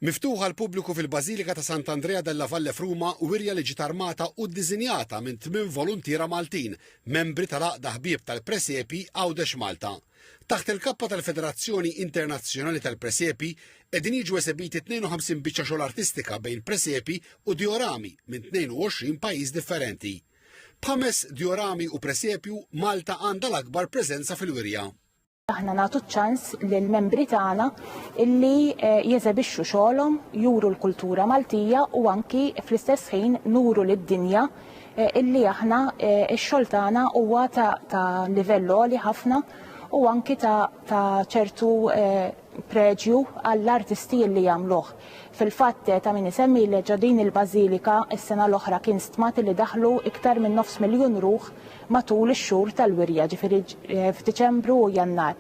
Miftuħa l-pubbliku fil-Bażilika ta' Sant'Andrea della Valle f'Ruma wirja li ġiet armata u ddiżinjata minn 8 volontira Maltin, membri tal-Għaqda Ħbieb tal-Presepi Għawdex Malta. Taħt il-kappa tal-Federazzjoni Internazzjonali tal-Presepi qegħdin jiġu esebiti 52 biċċa xogħol artistika bejn presepi u diorami minn 22 pajjiż differenti. B'ħames diorami u presepju Malta għandha l-akbar preżenza fil-wirja. Aħna nagħtu ċans lill-membri tagħna illi jeżebixxu xogħolhom, juru l-kultura Maltija u anki fl-istess ħin nuru lid-dinja illi aħna x-xogħol tagħna huwa ta' livell għoli ħafna u anki ta' ċertu preġju għall-artisti li jagħmluh. Fil-fatt ta' min isemmi li ġodin il-Bażilika is-sena l-oħra kien stmat li daħlu iktar minn 500,000 ruħ matul ix-xhur tal-wirja, ġifieri f'Diċembru u Jannar.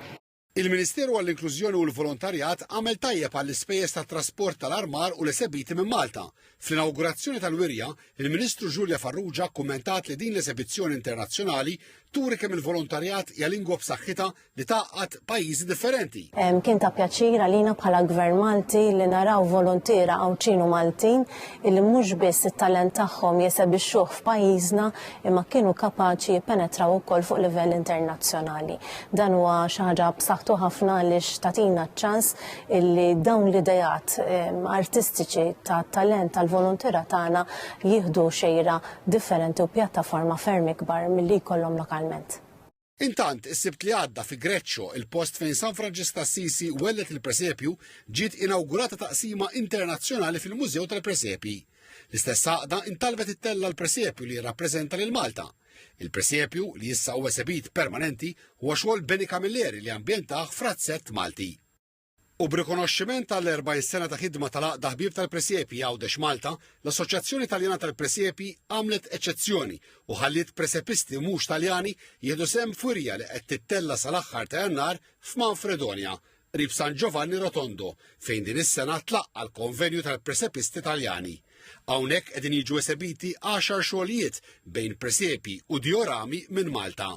Il-Ministeru għall-Inklużjoni u l-Volontarjat għamel tajjeb għall-ispejjeż tat-trasport tal-armar u l-esebiti minn Malta. Fl-inawgurazzjoni tal-wirja, il-Ministru Giulia Farrugia kkummentat li din l-esebizzjoni internazzjonali turi kemm il-volontarjat hija lingwa b'saħħitha li tgħaqqad pajjiżi differenti. Kien ta' pjaċir għalina bħala Gvern Malti li naraw volontiera Għawċinu Maltin illi mhux biss it-talent tagħhom jesebixxuh f'pajjiżna imma kienu kapaċi jippenetraw ukoll fuq livell internazzjonali. Dan huwa xi ħaġa b'saħħtu ħafna għaliex tagħtina ċ-ċans illi dawn l-idejat artistiċi tat-talent tal-volontiera tagħna jieħdu xejra differenti u pjattaforma ferm ikbar milli jkollhom lokalment. Intant, is-sibt li għadda fi Greċċo, il-post fejn San Franġis d'Assisi wellet il-Presepju, ġiet inawgurata taqsima internazzjonali fil-Mużew tal-Presepi. L-istess għaqda intalbet it-tella l-Presepju li jirrappreżenta lil Malta. Il-Presepju li issa huwa esebit permanenti huwa xogħol Beni Camilleri li ambjentaħ f'Razzett Malti. U b'rikonoxximent tal-40 sena ta' ħidma tal-Għaqda Ħbieb tal-Presepi Għawdex Malta, l-Assoċjazzjoni Taljana tal-Presepi għamlet eċċezzjoni u ħalliet presepisti mhux Taljani jieħdu sehem f'wirja li qed tittella sal-aħħar ta' Jannar f'Manfredonia, qrib San Giovanni Rotondo, fejn din is-sena tlaqqa l-konvenju tal-presepisti Taljani. Hawnhekk qegħdin jiġu esebiti 10 xogħlijiet bejn presepi u diorami minn Malta.